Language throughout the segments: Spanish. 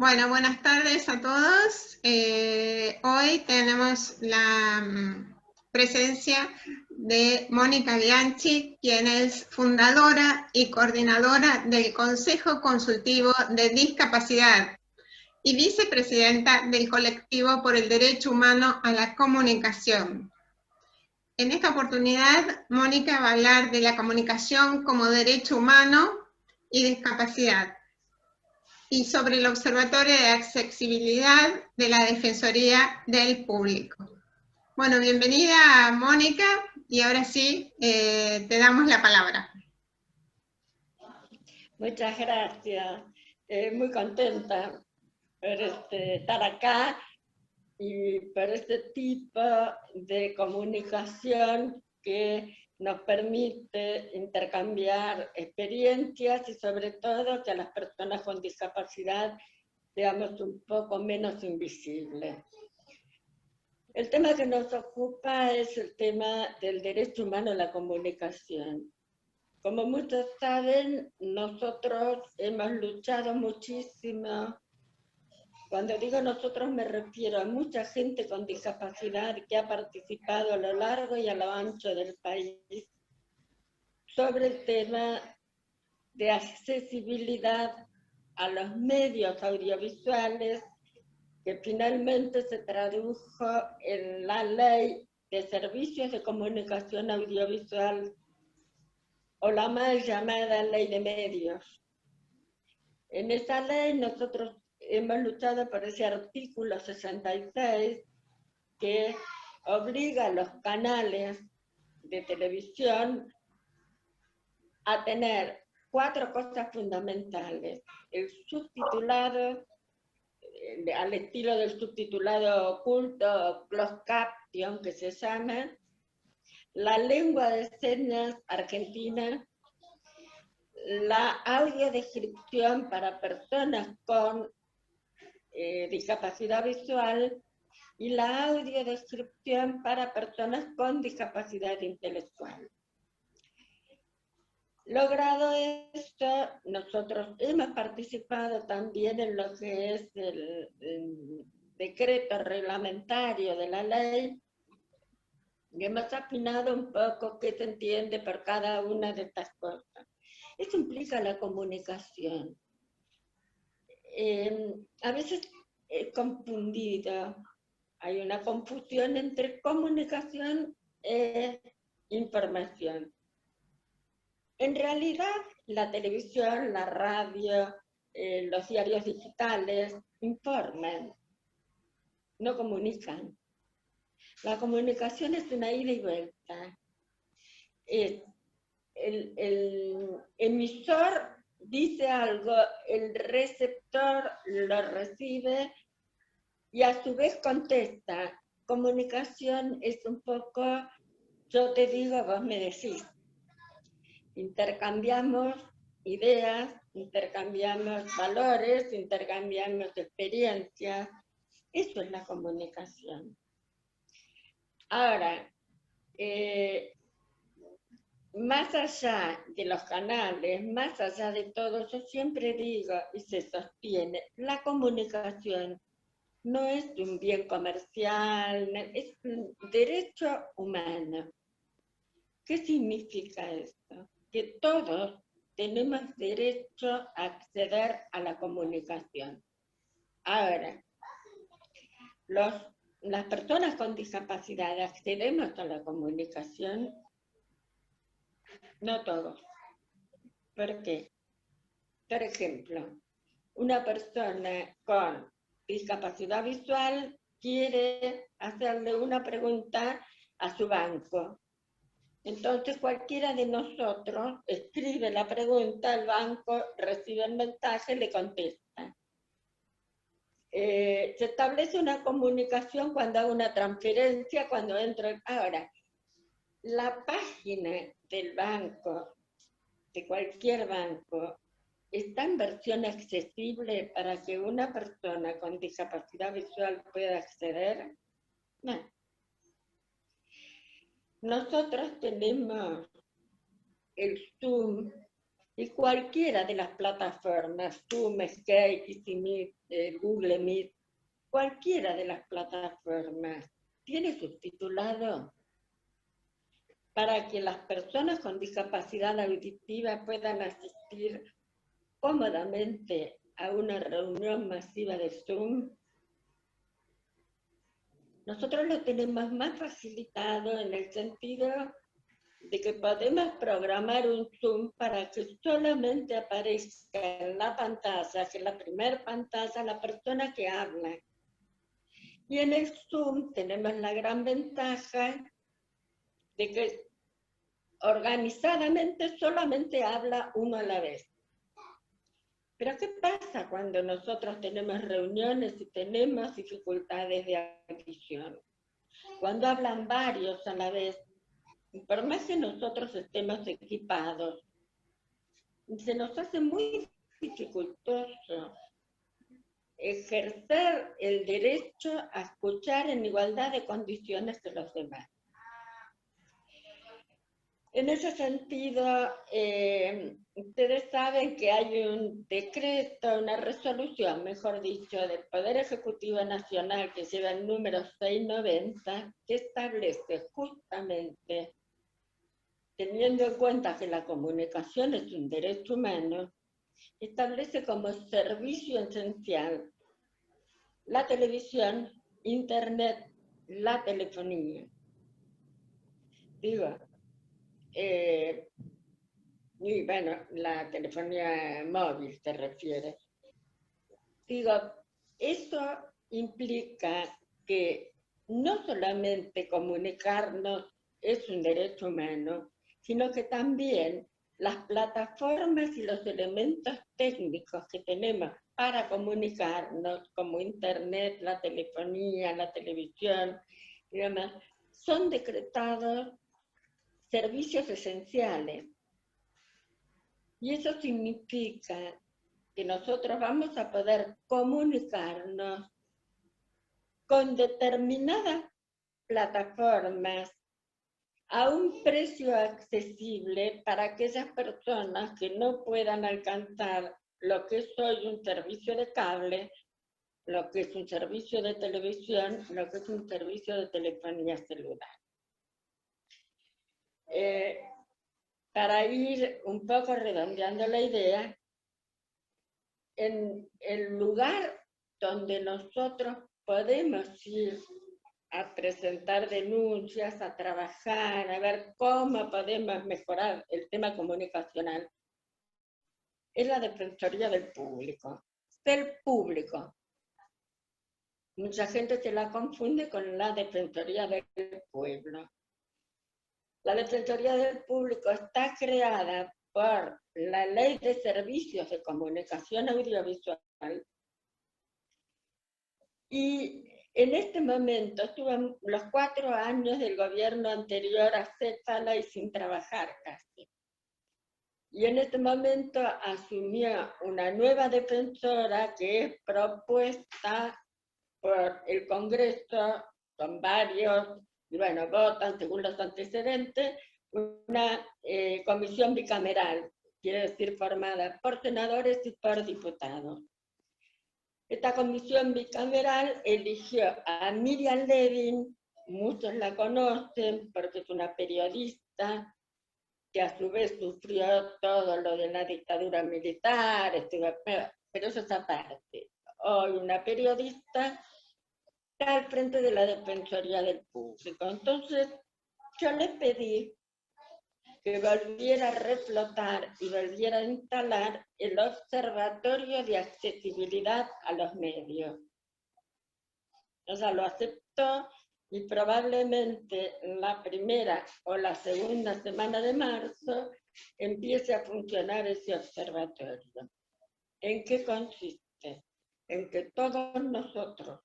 Bueno, buenas tardes a todos. Hoy tenemos la presencia de Mónica Bianchi, quien es fundadora y coordinadora del Consejo Consultivo de Discapacidad y vicepresidenta del Colectivo por el Derecho Humano a la Comunicación. En esta oportunidad, Mónica va a hablar de la comunicación como derecho humano y discapacidad, y sobre el Observatorio de Accesibilidad de la Defensoría del Público. Bueno, bienvenida Mónica, y ahora sí, te damos la palabra. Muchas gracias, muy contenta por estar acá y por este tipo de comunicación que nos permite intercambiar experiencias y sobre todo que a las personas con discapacidad seamos un poco menos invisibles. El tema que nos ocupa es el tema del derecho humano a la comunicación. Como muchos saben, nosotros hemos luchado muchísimo. Cuando digo nosotros me refiero a mucha gente con discapacidad que ha participado a lo largo y a lo ancho del país sobre el tema de accesibilidad a los medios audiovisuales, que finalmente se tradujo en la Ley de Servicios de Comunicación Audiovisual, o la mal llamada Ley de Medios. En esa ley nosotros hemos luchado por ese artículo 66 que obliga a los canales de televisión a tener 4 cosas fundamentales: el subtitulado, al estilo del subtitulado oculto, closed caption que se llama, la lengua de señas argentina, la audiodescripción para personas con discapacidad visual y la audiodescripción para personas con discapacidad intelectual. Logrado esto, nosotros hemos participado también en lo que es el decreto reglamentario de la ley, y hemos afinado un poco qué se entiende por cada una de estas cosas. Eso implica la comunicación. A veces es confundida. Hay una confusión entre comunicación e información. En realidad, la televisión, la radio, los diarios digitales informan, no comunican. La comunicación es una ida y vuelta. El emisor dice algo, el receptor lo recibe y a su vez contesta. Comunicación es un poco, yo te digo, vos me decís. Intercambiamos ideas, intercambiamos valores, intercambiamos experiencias. Eso es la comunicación. Ahora, más allá de los canales, más allá de todo, yo siempre digo y se sostiene, la comunicación no es un bien comercial, es un derecho humano. ¿Qué significa esto? Que todos tenemos derecho a acceder a la comunicación. Ahora, las personas con discapacidad accedemos a la comunicación. No todos. ¿Por qué? Por ejemplo, una persona con discapacidad visual quiere hacerle una pregunta a su banco. Entonces cualquiera de nosotros escribe la pregunta, el banco recibe el mensaje y le contesta. Se establece una comunicación cuando hago una transferencia, cuando entro. Ahora, la página del banco, de cualquier banco, ¿está en versión accesible para que una persona con discapacidad visual pueda acceder? No. Nosotros tenemos el Zoom, Y cualquiera de las plataformas, Zoom, Skype, Easy Meet, Google Meet, cualquiera de las plataformas tiene subtitulado para que las personas con discapacidad auditiva puedan asistir cómodamente a una reunión masiva de Zoom. Nosotros lo tenemos más facilitado en el sentido de que podemos programar un Zoom para que solamente aparezca en la pantalla, que es la primera pantalla, la persona que habla. Y en el Zoom tenemos la gran ventaja de que organizadamente solamente habla uno a la vez. Pero ¿qué pasa cuando nosotros tenemos reuniones y tenemos dificultades de audición? Cuando hablan varios a la vez, por más que nosotros estemos equipados, se nos hace muy dificultoso ejercer el derecho a escuchar en igualdad de condiciones que los demás. En ese sentido, ustedes saben que hay un decreto, una resolución, mejor dicho, del Poder Ejecutivo Nacional que lleva el número 690, que establece justamente, teniendo en cuenta que la comunicación es un derecho humano, establece como servicio esencial la televisión, internet, la telefonía. Digo, y bueno, la telefonía móvil se refiere. Digo, eso implica que no solamente comunicarnos es un derecho humano, sino que también las plataformas y los elementos técnicos que tenemos para comunicarnos, como internet, la telefonía, la televisión, y demás, son decretados servicios esenciales. Y eso significa que nosotros vamos a poder comunicarnos con determinadas plataformas a un precio accesible para aquellas personas que no puedan alcanzar lo que es hoy un servicio de cable, lo que es un servicio de televisión, lo que es un servicio de telefonía celular. Para ir un poco redondeando la idea, en el lugar donde nosotros podemos ir a presentar denuncias, a trabajar, a ver cómo podemos mejorar el tema comunicacional, es la Defensoría del Público. Del público. Mucha gente se la confunde con la Defensoría del Pueblo. La Defensoría del Público está creada por la Ley de Servicios de Comunicación Audiovisual y en este momento estuve los 4 años del gobierno anterior acéfala y sin trabajar casi. Y en este momento asumió una nueva defensora que es propuesta por el Congreso, con varios, y bueno, votan según los antecedentes, una comisión bicameral, quiere decir formada por senadores y por diputados. Esta comisión bicameral eligió a Miriam Levin, muchos la conocen porque es una periodista que a su vez sufrió todo lo de la dictadura militar, pero eso es aparte. Hoy una periodista está al frente de la Defensoría del Público. Entonces, yo le pedí que volviera a reflotar y volviera a instalar el Observatorio de Accesibilidad a los Medios. O sea, lo aceptó y probablemente la primera o la segunda semana de marzo empiece a funcionar ese observatorio. ¿En qué consiste? En que todos nosotros,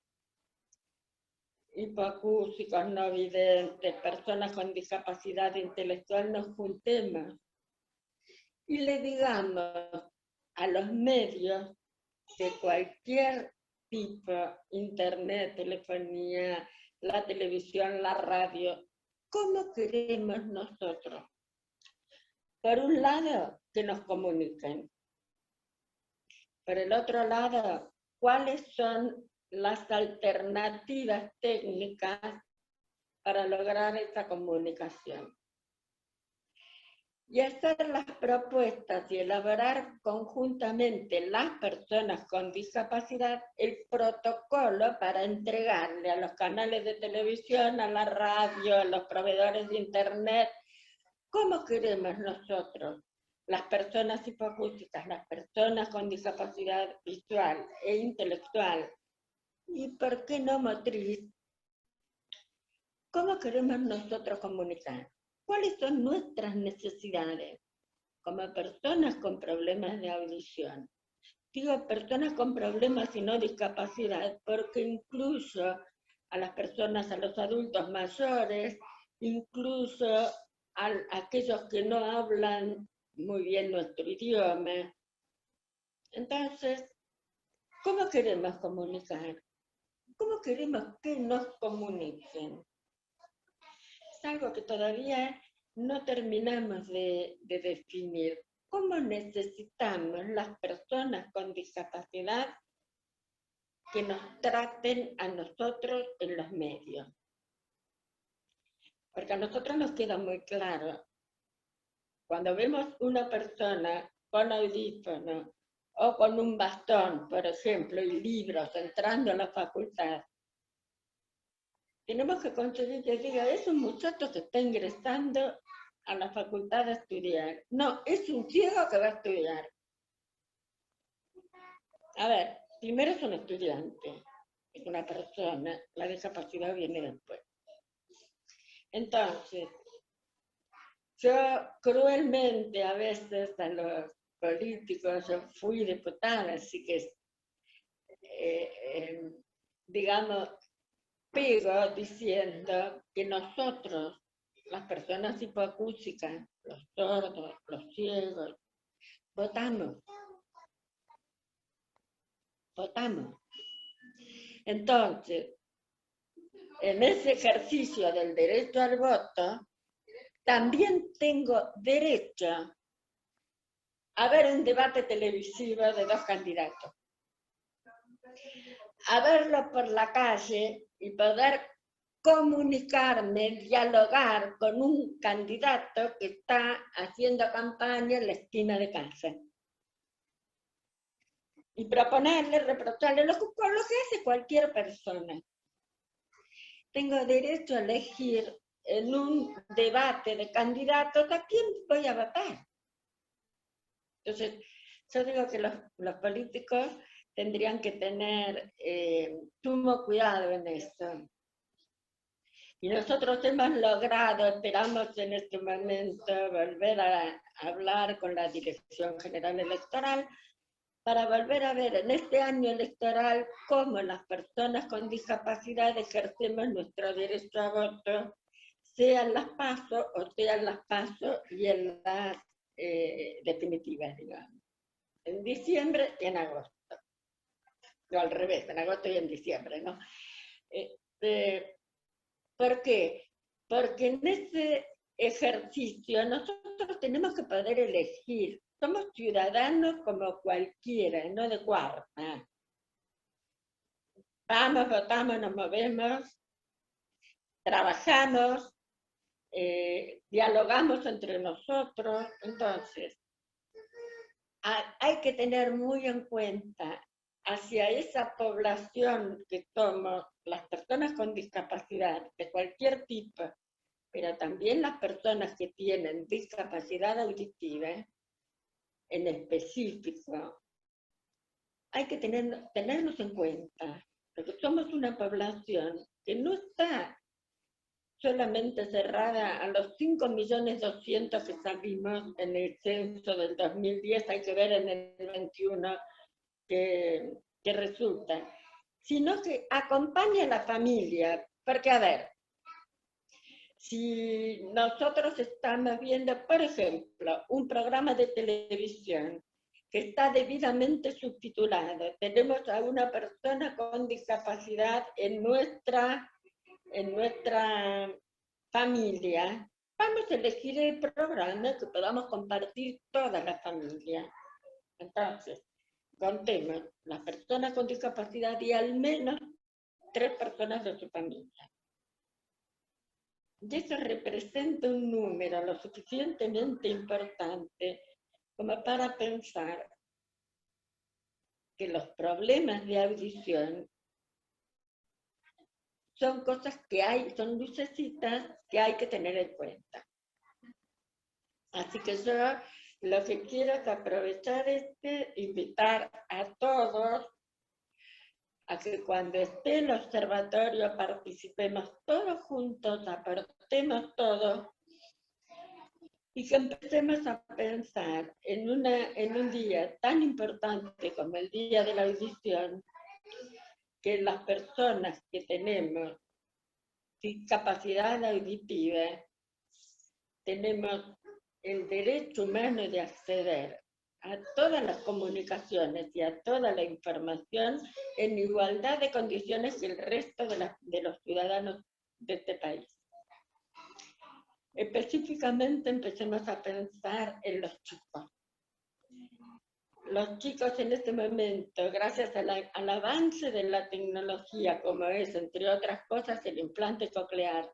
hipacúsicos, no videntes, personas con discapacidad intelectual, nos juntemos y le digamos a los medios de cualquier tipo, internet, telefonía, la televisión, la radio, cómo queremos nosotros Por un lado, que nos comuniquen. Por el otro lado, ¿cuáles son las alternativas técnicas para lograr esa comunicación? Y hacer las propuestas y elaborar conjuntamente las personas con discapacidad el protocolo para entregarle a los canales de televisión, a la radio, a los proveedores de internet, cómo queremos nosotros, las personas hipoacústicas, las personas con discapacidad visual e intelectual, y por qué no motriz, cómo queremos nosotros comunicar. ¿Cuáles son nuestras necesidades como personas con problemas de audición? Digo personas con problemas y no discapacidad, porque incluso a las personas, a los adultos mayores, incluso a aquellos que no hablan muy bien nuestro idioma. Entonces, ¿cómo queremos comunicar? ¿Cómo queremos que nos comuniquen? Es algo que todavía no terminamos de definir. ¿Cómo necesitamos las personas con discapacidad que nos traten a nosotros en los medios? Porque a nosotros nos queda muy claro, cuando vemos una persona con audífono o con un bastón, por ejemplo, y libros entrando a la facultad, tenemos que conseguir que diga, es un muchacho que está ingresando a la facultad a estudiar. No, es un ciego que va a estudiar. A ver, primero es un estudiante, es una persona, la discapacidad viene después. Entonces, yo cruelmente a veces a los políticos, yo fui diputada, así que, digamos, pego diciendo que nosotros, las personas hipoacústicas, los sordos, los ciegos, votamos. Entonces, en ese ejercicio del derecho al voto, también tengo derecho a ver un debate televisivo de dos candidatos, a verlo por la calle y poder comunicarme, dialogar con un candidato que está haciendo campaña en la esquina de casa. Y proponerle, reprocharle lo que hace cualquier persona. Tengo derecho a elegir en un debate de candidatos a quién voy a votar. Entonces, yo digo que los políticos tendrían que tener sumo cuidado en eso. Y nosotros hemos logrado, esperamos en este momento, volver a hablar con la Dirección General Electoral para volver a ver en este año electoral cómo las personas con discapacidad ejercemos nuestro derecho a voto, sean las PASO o sean las PASO y en las definitivas, digamos. En diciembre y en agosto. No, al revés, en agosto y en diciembre, ¿no? ¿Por qué? Porque en ese ejercicio nosotros tenemos que poder elegir. Somos ciudadanos como cualquiera, no de cuarta. Vamos, votamos, nos movemos, trabajamos, dialogamos entre nosotros. Entonces, hay que tener muy en cuenta hacia esa población que somos las personas con discapacidad de cualquier tipo, pero también las personas que tienen discapacidad auditiva en específico, hay que tenerlos en cuenta, porque somos una población que no está solamente cerrada a los 5.200.000 que salimos en el censo del 2010, hay que ver en el 21 que resulta, sino que acompaña a la familia, porque a ver, si nosotros estamos viendo, por ejemplo, un programa de televisión que está debidamente subtitulado, tenemos a una persona con discapacidad en nuestra familia, vamos a elegir el programa que podamos compartir toda la familia. Entonces, contemos las personas con discapacidad y al menos 3 personas de su familia. Y eso representa un número lo suficientemente importante como para pensar que los problemas de audición son cosas que hay, son lucecitas que hay que tener en cuenta. Así que yo lo que quiero es aprovechar invitar a todos a que cuando esté el observatorio participemos todos juntos, aportemos todos y que empecemos a pensar en un día tan importante como el Día de la Audición, que las personas que tenemos discapacidad auditiva tenemos el derecho humano de acceder a todas las comunicaciones y a toda la información en igualdad de condiciones que el resto de los ciudadanos de este país. Específicamente empecemos a pensar en los chicos. Los chicos en este momento, gracias al avance de la tecnología, como es, entre otras cosas, el implante coclear,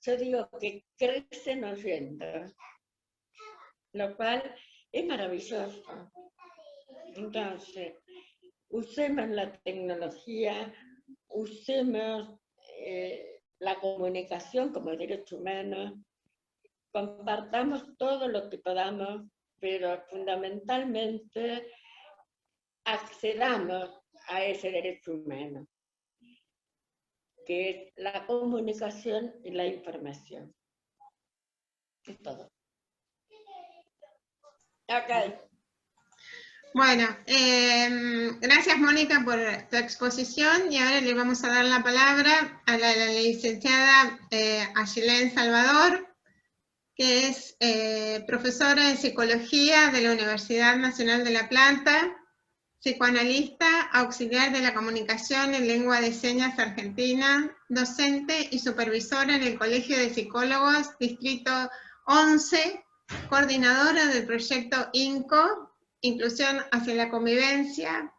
yo digo que crecen oyendo, lo cual es maravilloso. Entonces, usemos la tecnología, usemos la comunicación como derecho humano, compartamos todo lo que podamos, pero fundamentalmente accedamos a ese derecho humano, que es la comunicación y la información. Es todo. Okay. Bueno, gracias Mónica por tu exposición y ahora le vamos a dar la palabra a la licenciada Ayelén Salvador, que es profesora de Psicología de la Universidad Nacional de La Plata, psicoanalista, auxiliar de la comunicación en lengua de señas argentina, docente y supervisora en el Colegio de Psicólogos, Distrito 11, coordinadora del proyecto INCO, Inclusión hacia la Convivencia,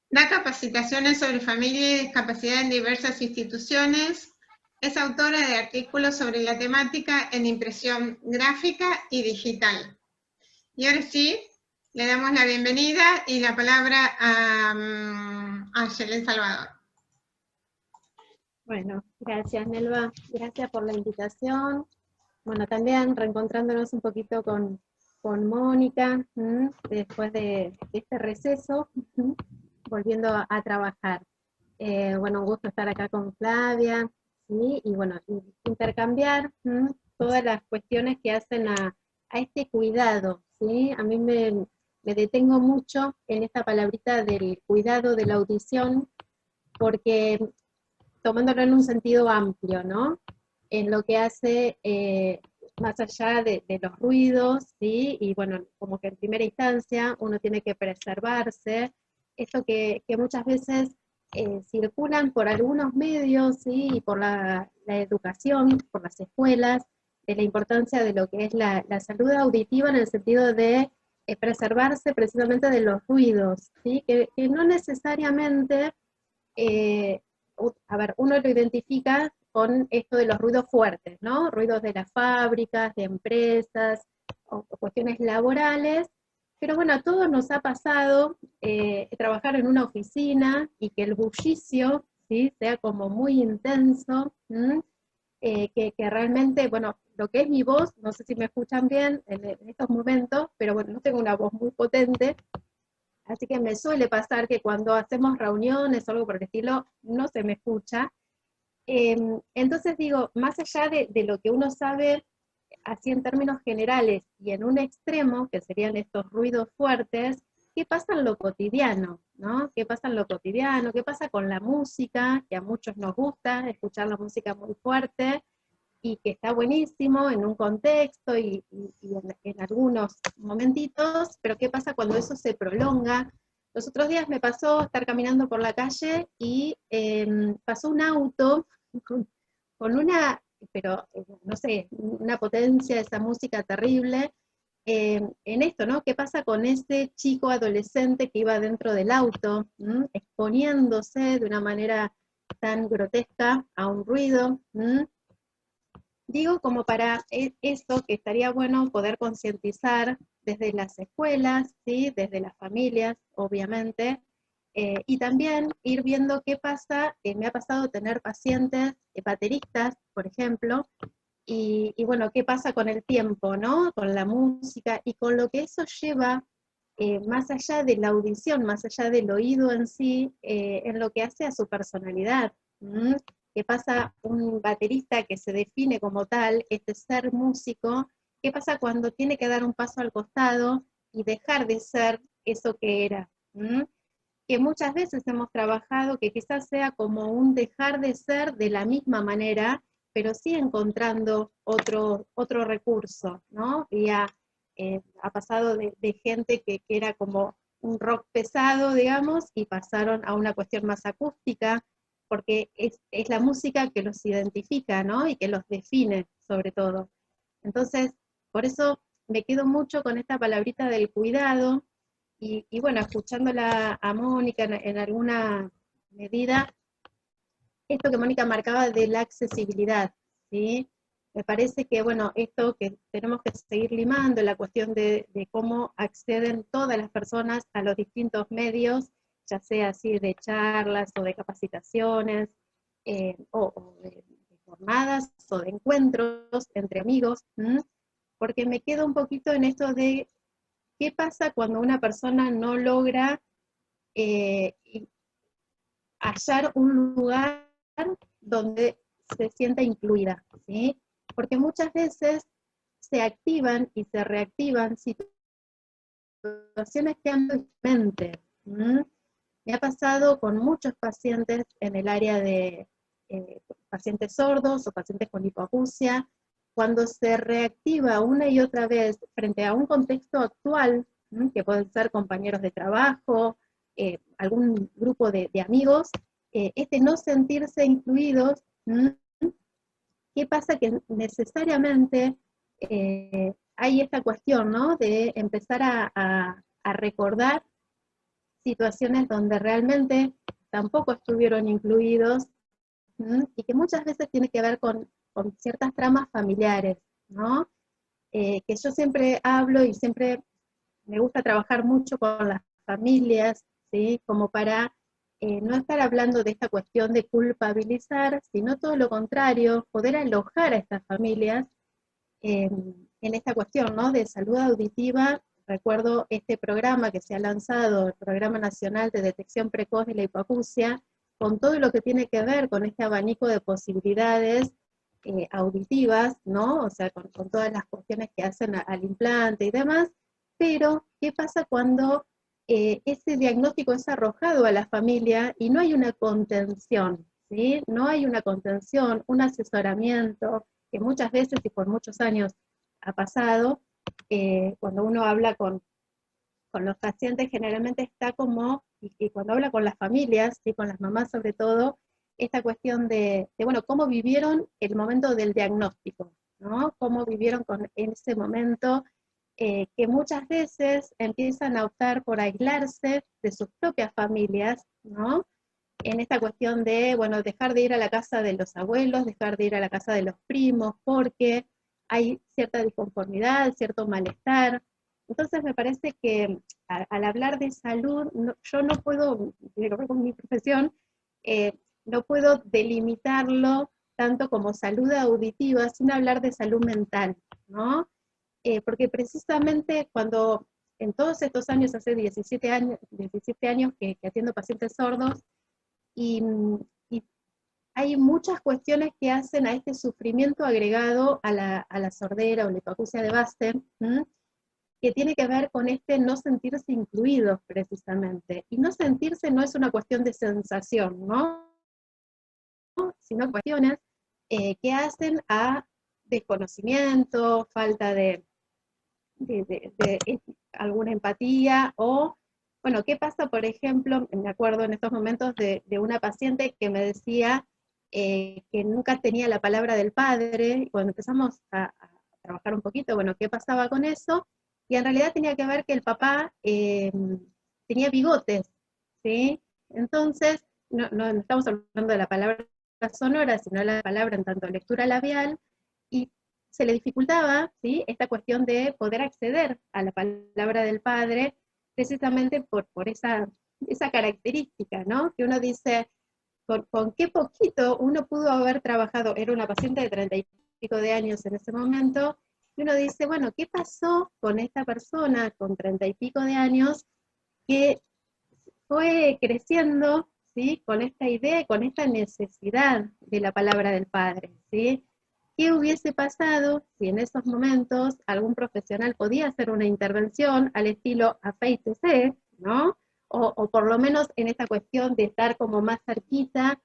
da capacitaciones sobre familia y discapacidad en diversas instituciones, es autora de artículos sobre la temática en impresión gráfica y digital. Y ahora sí, le damos la bienvenida y la palabra a Ayelén Salvador. Bueno, gracias Nelva, gracias por la invitación. Bueno, también reencontrándonos un poquito con Mónica, después de este receso, volviendo a trabajar. Bueno, un gusto estar acá con Flavia, ¿sí? Y bueno, intercambiar todas las cuestiones que hacen a este cuidado, ¿sí? A mí me detengo mucho en esta palabrita del cuidado de la audición, porque tomándolo en un sentido amplio, ¿no? En lo que hace más allá de los ruidos, ¿sí? Y bueno, como que en primera instancia uno tiene que preservarse, esto que muchas veces circulan por algunos medios, ¿sí? Y por la educación, por las escuelas, de la importancia de lo que es la salud auditiva en el sentido de preservarse precisamente de los ruidos, ¿sí? Que no necesariamente, a ver, uno lo identifica con esto de los ruidos fuertes, ¿no? Ruidos de las fábricas, de empresas, o cuestiones laborales, pero bueno, a todos nos ha pasado trabajar en una oficina y que el bullicio, ¿sí? Sea como muy intenso, que realmente, bueno, lo que es mi voz, no sé si me escuchan bien en estos momentos, pero bueno, no tengo una voz muy potente, así que me suele pasar que cuando hacemos reuniones o algo por el estilo, no se me escucha. Entonces digo, más allá de lo que uno sabe, así en términos generales, y en un extremo, que serían estos ruidos fuertes, ¿qué pasa en lo cotidiano? ¿No? ¿Qué pasa en lo cotidiano? ¿Qué pasa con la música? Que a muchos nos gusta escuchar la música muy fuerte, y que está buenísimo en un contexto y en algunos momentitos, pero ¿qué pasa cuando eso se prolonga? Los otros días me pasó estar caminando por la calle y pasó un auto con una pero no sé, una potencia de esa música terrible, en esto, ¿no? ¿Qué pasa con ese chico adolescente que iba dentro del auto, exponiéndose de una manera tan grotesca a un ruido? Digo, como para esto que estaría bueno poder concientizar desde las escuelas, ¿sí? Desde las familias, obviamente, y también ir viendo qué pasa. Me ha pasado tener pacientes, bateristas, por ejemplo, y bueno, qué pasa con el tiempo, ¿no? Con la música y con lo que eso lleva, más allá de la audición, más allá del oído en sí, en lo que hace a su personalidad. ¿Qué pasa un baterista que se define como tal, este ser músico? ¿Qué pasa cuando tiene que dar un paso al costado y dejar de ser eso que era? Que muchas veces hemos trabajado que quizás sea como un dejar de ser de la misma manera, pero sí encontrando otro recurso, ¿no? Ha pasado de gente que era como un rock pesado, digamos, y pasaron a una cuestión más acústica, porque es la música que los identifica, ¿no? Y que los define, sobre todo. Entonces, por eso me quedo mucho con esta palabrita del cuidado, y bueno, escuchándola a Mónica en alguna medida, esto que Mónica marcaba de la accesibilidad, ¿sí? Me parece que, bueno, esto que tenemos que seguir limando, la cuestión de cómo acceden todas las personas a los distintos medios, ya sea así de charlas o de capacitaciones, o de jornadas o de encuentros entre amigos, porque me quedo un poquito en esto de qué pasa cuando una persona no logra eh, hallar un lugar donde se sienta incluida, ¿sí? Porque muchas veces se activan y se reactivan situaciones que han en mente. Me ha pasado con muchos pacientes en el área de pacientes sordos o pacientes con hipoacusia, cuando se reactiva una y otra vez frente a un contexto actual, que pueden ser compañeros de trabajo, algún grupo de amigos, este no sentirse incluidos. ¿Qué pasa? Que necesariamente hay esta cuestión, ¿no? De empezar a recordar situaciones donde realmente tampoco estuvieron incluidos, y que muchas veces tiene que ver con ciertas tramas familiares, ¿no? Que yo siempre hablo y siempre me gusta trabajar mucho con las familias, ¿sí? Como para no estar hablando de esta cuestión de culpabilizar, sino todo lo contrario, poder alojar a estas familias en esta cuestión, ¿no? De salud auditiva. Recuerdo este programa que se ha lanzado, el Programa Nacional de Detección Precoz de la Hipoacusia, con todo lo que tiene que ver con este abanico de posibilidades auditivas, ¿no? O sea, con todas las cuestiones que hacen al implante y demás, pero ¿qué pasa cuando ese diagnóstico es arrojado a la familia y no hay una contención, ¿sí? No hay una contención, un asesoramiento, que muchas veces y por muchos años ha pasado, cuando uno habla con los pacientes generalmente está como, y cuando habla con las familias, y con las mamás sobre todo, esta cuestión bueno, cómo vivieron el momento del diagnóstico, ¿no? Cómo vivieron en ese momento, que muchas veces empiezan a optar por aislarse de sus propias familias, ¿no? En esta cuestión de, bueno, dejar de ir a la casa de los abuelos, dejar de ir a la casa de los primos, porque hay cierta disconformidad, cierto malestar. Entonces me parece que al hablar de salud, yo no puedo, con mi profesión, no puedo delimitarlo tanto como salud auditiva, sin hablar de salud mental, ¿no? Porque precisamente cuando en todos estos años, hace 17 años que atiendo pacientes sordos, y, y hay muchas cuestiones que hacen a este sufrimiento agregado a la sordera o la hipoacusia de base, que tiene que ver con este no sentirse incluidos precisamente. Y no sentirse no es una cuestión de sensación, ¿no? Sino cuestiones que hacen a desconocimiento, falta de alguna empatía, o, bueno, ¿qué pasa, por ejemplo? Me acuerdo en estos momentos de una paciente que me decía que nunca tenía la palabra del padre, y cuando empezamos a trabajar un poquito, bueno, qué pasaba con eso, y en realidad tenía que ver que el papá tenía bigotes, ¿sí? Entonces, no estamos hablando de la palabra sonora, sino la palabra en tanto lectura labial, y se le dificultaba, ¿sí?, esta cuestión de poder acceder a la palabra del padre, precisamente por esa característica, ¿no? Que uno dice, con qué poquito uno pudo haber trabajado, era una paciente de 30 y pico de años en ese momento, y uno dice, bueno, ¿qué pasó con esta persona con 30 y pico de años que fue creciendo, ¿sí?, con esta idea, con esta necesidad de la palabra del padre, ¿sí? ¿Qué hubiese pasado si en esos momentos algún profesional podía hacer una intervención al estilo afeítese, ¿no? O por lo menos en esta cuestión de estar como más cerquita,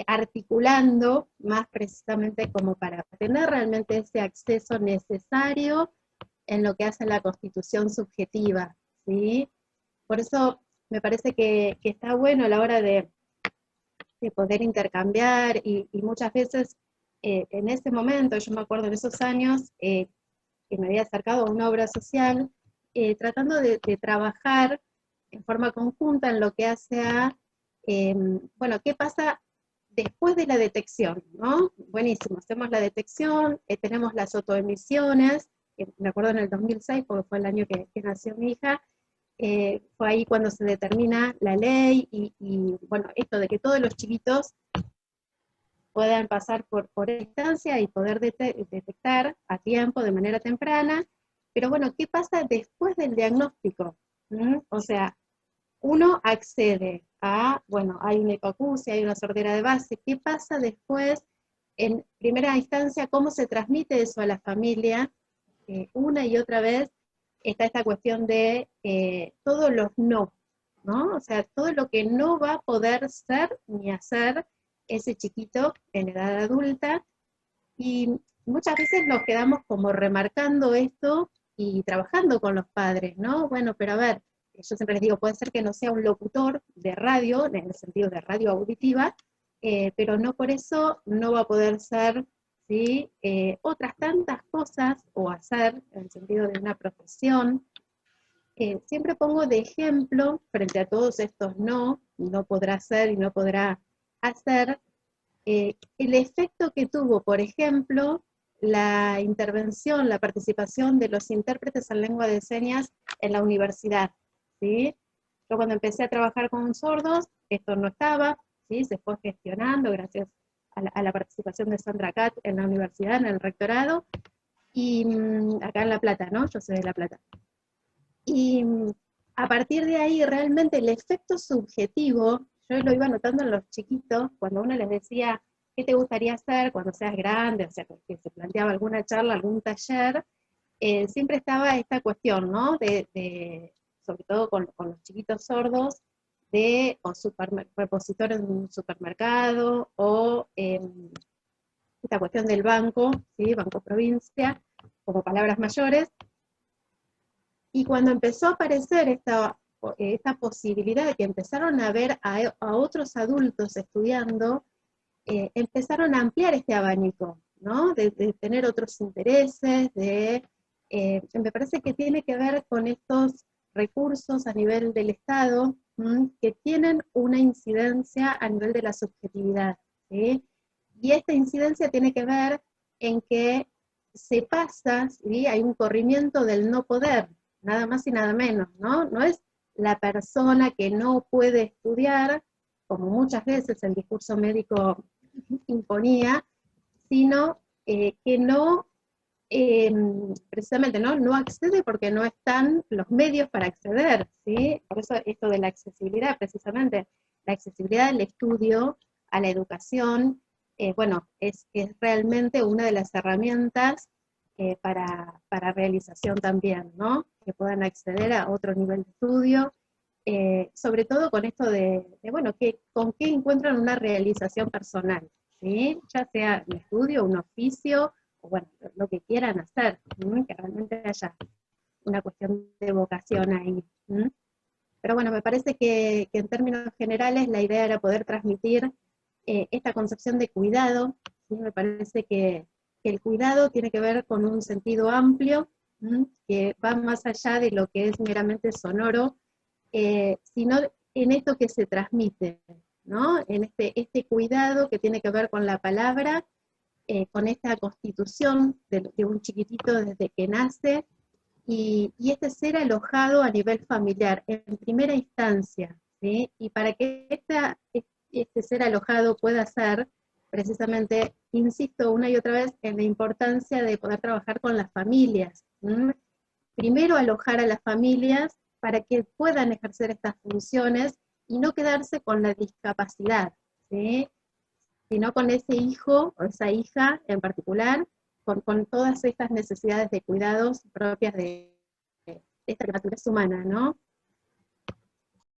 articulando más precisamente como para tener realmente ese acceso necesario en lo que hace la constitución subjetiva, ¿sí? Por eso me parece que está bueno a la hora de poder intercambiar, y muchas veces en ese momento, yo me acuerdo en esos años, que me había acercado a una obra social, tratando de trabajar en forma conjunta en lo que hace a, bueno, ¿qué pasa después de la detección? ¿No? Buenísimo, hacemos la detección, tenemos las autoemisiones, me acuerdo en el 2006, porque fue el año que nació mi hija, fue ahí cuando se determina la ley, y bueno, esto de que todos los chiquitos puedan pasar por instancia y poder detectar a tiempo, de manera temprana. Pero bueno, ¿qué pasa después del diagnóstico? O sea, uno accede a, bueno, hay una hipoacusia, hay una sordera de base, ¿qué pasa después? En primera instancia, ¿cómo se transmite eso a la familia? Una y otra vez está esta cuestión de todos los no, ¿no? O sea, todo lo que no va a poder ser ni hacer ese chiquito en edad adulta, y muchas veces nos quedamos como remarcando esto y trabajando con los padres, ¿no? Bueno, pero a ver, yo siempre les digo, puede ser que no sea un locutor de radio, en el sentido de radio auditiva, pero no por eso no va a poder ser, ¿sí?, otras tantas cosas, o hacer, en el sentido de una profesión. Siempre pongo de ejemplo, frente a todos estos no podrá hacer y no podrá hacer, el efecto que tuvo, por ejemplo, la intervención, la participación de los intérpretes en lengua de señas en la universidad, ¿sí? Yo cuando empecé a trabajar con sordos, esto no estaba, ¿sí? Se fue gestionando gracias a la participación de Sandra Cat en la universidad, en el rectorado, y acá en La Plata, ¿no? Yo soy de La Plata. Y a partir de ahí, realmente el efecto subjetivo, yo lo iba notando en los chiquitos, cuando uno les decía, ¿qué te gustaría hacer cuando seas grande? O sea, que se planteaba alguna charla, algún taller, siempre estaba esta cuestión, ¿no? Sobre todo con los chiquitos sordos, de o repositor en un supermercado, o esta cuestión del banco, ¿sí? Banco Provincia, como palabras mayores. Y cuando empezó a aparecer esta posibilidad de que empezaron a ver a otros adultos estudiando, empezaron a ampliar este abanico, ¿no? De tener otros intereses, me parece que tiene que ver con estos recursos a nivel del Estado, que tienen una incidencia a nivel de la subjetividad, ¿sí? Y esta incidencia tiene que ver en que se pasa, ¿sí? Hay un corrimiento del no poder, nada más y nada menos, ¿no? No es la persona que no puede estudiar, como muchas veces el discurso médico imponía, sino que no, precisamente, no accede porque no están los medios para acceder, ¿sí? Por eso esto de la accesibilidad, precisamente, la accesibilidad al estudio, a la educación, bueno, es realmente una de las herramientas para realización también, ¿no? Que puedan acceder a otro nivel de estudio, sobre todo con esto bueno, con qué encuentran una realización personal, ¿sí? Ya sea un estudio, un oficio, o bueno, lo que quieran hacer, que realmente haya una cuestión de vocación ahí. Pero bueno, me parece que en términos generales la idea era poder transmitir esta concepción de cuidado, ¿sí? Me parece que el cuidado tiene que ver con un sentido amplio, que va más allá de lo que es meramente sonoro, sino en esto que se transmite, ¿no? En este cuidado que tiene que ver con la palabra, con esta constitución de un chiquitito desde que nace, y este ser alojado a nivel familiar, en primera instancia, ¿sí? Y para que este ser alojado pueda ser, precisamente, insisto una y otra vez en la importancia de poder trabajar con las familias. Primero alojar a las familias para que puedan ejercer estas funciones y no quedarse con la discapacidad, ¿sí? Sino con ese hijo o esa hija en particular, con todas estas necesidades de cuidados propias de esta naturaleza humana, ¿no?